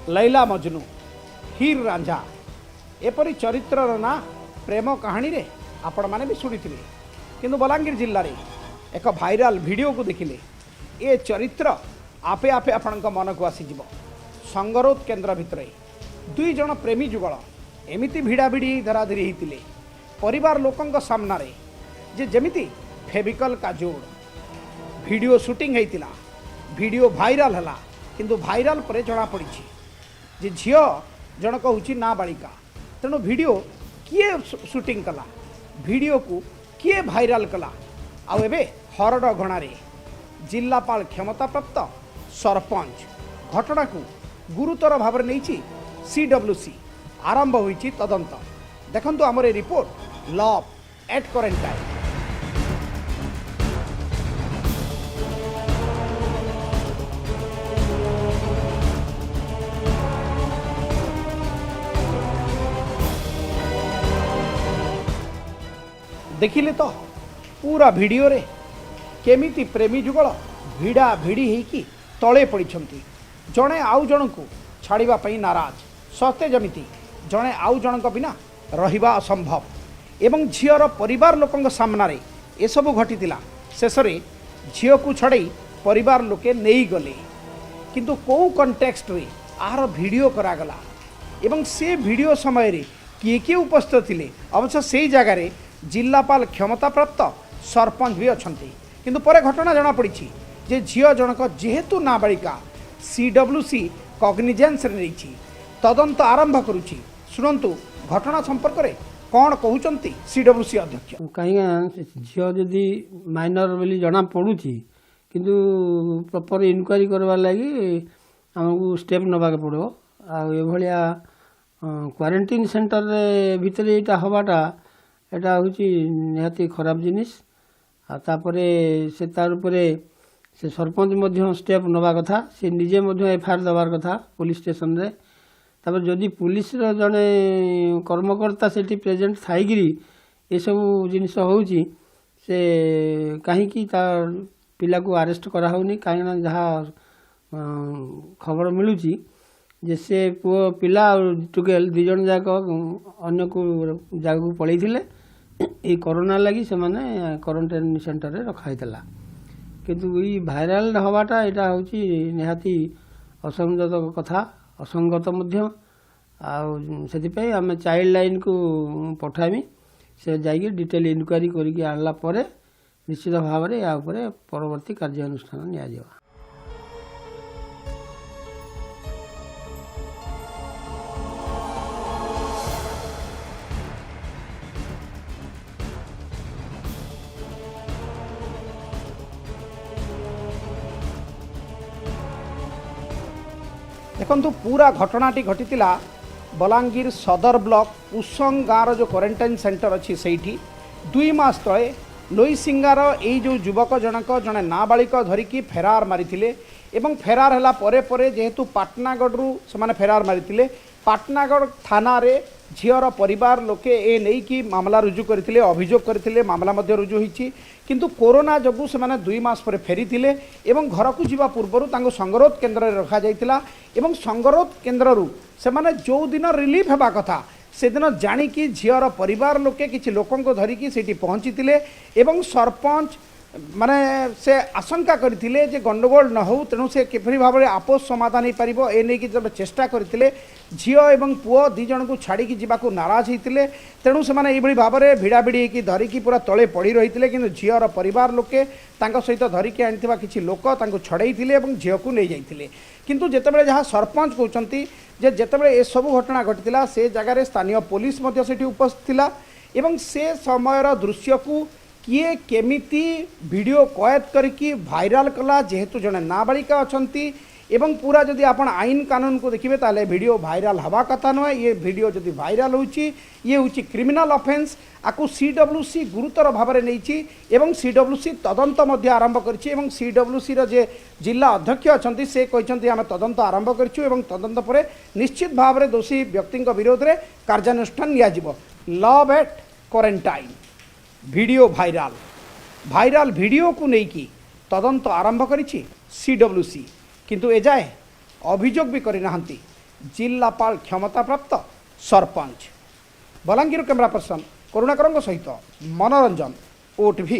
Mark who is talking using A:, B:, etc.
A: लैला मजनू, हीर रांझा एपरी चरित्रर ना प्रेम कहानी रे आपण माने भी शुणिथिले किंतु बलांगीर जिल्ला रे एक भाइराल वीडियो को देखिले ए चरित्र आपे आपे आपणक मन को आसीज। संगरोध केन्द्र भितर दुई जन प्रेमी जुगल एमिति भिड़ाभिड़ी धराधरी होते परिवार लोकंक सामना रे जे जेमिति फेविकल काजोड़ वीडियो शूटिंग होता वीडियो भाइराल है किंतु भाइराल पर जना पड़ी जे झील जनक हूँ नाबालिका तेणु वीडियो किए शूटिंग कला वीडियो को किए भाइराल कला आउ एबे हरड़ घणारे जिल्लापाल क्षमता प्राप्त सरपंच घटना को गुरुतर भाव में नहीं CWC आरंभ होईची तदंत देखंतु हमर रिपोर्ट लव एट क्वारंटाइन। देखिले तो पूरा वीडियो रे केमिति प्रेमी जुगल भिड़ा भिड़ी होइकी तले पड़िछंती जणे आउ जण को छाड़िबा पई नाराज सते जमिति जणे आउ जनक बिना रहिबा असंभव एवं झीर परिवार लोकंक सामना रे ए सब घटितिला शेष रे झील को छड़ई परिवार लोके नहीं गले किंतु को कंटेक्स्ट रे आर वीडियो करागला एवं से वीडियो समय रे किए किए उपस्थित थिले अवश्य से जगह रे जिल्लापाल क्षमता प्राप्त सरपंच भी अछंती किंतु परे घटना जना पड़ी जे झील जनक जेहेतु नाबालिका CWC कॉग्निजेंस रे रही तदंत आरंभ करुच्ची शुणु घटना संपर्क में कौन कहते CWC अध्यक्ष
B: कहीं झील जदि माइनर बोली जना पड़ू किंतु प्रॉपर इनक्वारी करवार लगी आमको स्टेप नवाक पड़ो आया क्वारंटाइन सेंटर भितर यहाँ हवाटा यहाँ हूँ निहाती खराब जिनिस आतापरे से तार से सरपंच स्टेप नवा कथा से निजे FIR दबार कथा पुलिस स्टेशन रे तापर जदि पुलिस जड़े कर्मकर्ता से प्रेजेंट थाइकी ये सब जिनस होची से कहीं पिला को अरेस्ट कराऊनी कहीं जहाँ खबर मिलूँ जे से पुओ पिला और टुकेल दी जन जाक अन्य को जगह को पलई ये कोरोना लगी से माने क्वारंटाइन सेंटर रे रखाईला किंतु ये भाइराल हवाटा यहाँ हूँ निहाती असंगत कथा असंगत से आम चाइल्ड लाइन को पठामी से जाइए डिटेल इनक्वारी करके आणला परे निश्चित भाव में या परवर्ती कार्यानुष्ठान निया।
A: देखंतु पूरा घटनाटी घटितिला बलांगीर सदर ब्लॉक पुसंग गाँव जो क्वारंटाइन सेंटर अच्छी से 2 मास तले लोईसिंगार ये जो युवक जनक जड़े नाबालिक धरिकी फेरार मारी एवं फेरार है परे परे जेहेतु पाटनागढ़ से फेरार मारी पाटनागढ़ थाना रे झीर परिवार लोके ए नहीं कि मामला रुजु करथिले अभियोग करथिले मामला मध्य रुजु होईची किंतु कोरोना जगु से माने 2 मास पर फेरी थिले एवं घर को जीवा पूर्व तांको संगरोध केन्द्र रे रखा जाइतिला एवं संगरोध केन्द्र रु से माने जो दिन रिलीफ हेबा कथा से दिन जानिकी झीर परिवार लोके किछि लोकंको धरिकी सेठी पहुंचीतिले एवं सरपंच माने से आशंका करथिले जे गंडगोल न हो तेणु से किपरि भाव में आपोष समाधान हो पारिबो ए नै कि जब चेष्टा करथिले झील एवं पुओ दी जन को छाड़ी जावाक नाराज होते तेणु से माने एभली भाव में भिड़ाभिड़ी की धरिकी पूरा तले पड़ी रही किंतु झीर परिवार लोके तांको सहित धरिकी आनिथिबा किछि लोक तांको छड़ैथिले एवं झील को नहीं जाइथिले किंतु जेतेबेले जहाँ सरपंच कहउचंती जे जेतेबेले ए सब घटना घटितिला से जगार स्थानीय पुलिस मध्य सेठी उपस्थित थिला एवं से समयर दृश्य को किए केमिति वीडियो कैद करके भाइराल कला जेहेतु जड़े नाबालिका अछंती एवं पूरा जदि आपण आईन कानून को देखिए ताले वीडियो भाइराल हवा कथा नुहे ये वीडियो जदि भाइराल होची ये होची क्रिमिनल ऑफेंस आकु CWC गुरुतर भाव में नहीं एवं CWC तदंत मध्य आरंभ करछि एवं CWC रो जे जिला अध्यक्ष अछंती से कहछंती आमे तदंत आरंभ करछु एवं तदंत परे निश्चित भाव में दोषी व्यक्ति विरोध में कार्यानुष्ठान निया जिवो। Love at quarantine video viral video को लेकिन तदंत आरंभ करिछि CWC किंतु एजाए अभियोग भी करि नाहंती जिलापाल क्षमताप्राप्त सरपंच। बलांगीर कैमरा पर्सन करुणाकर सहित मनोरंजन, ओटीवी।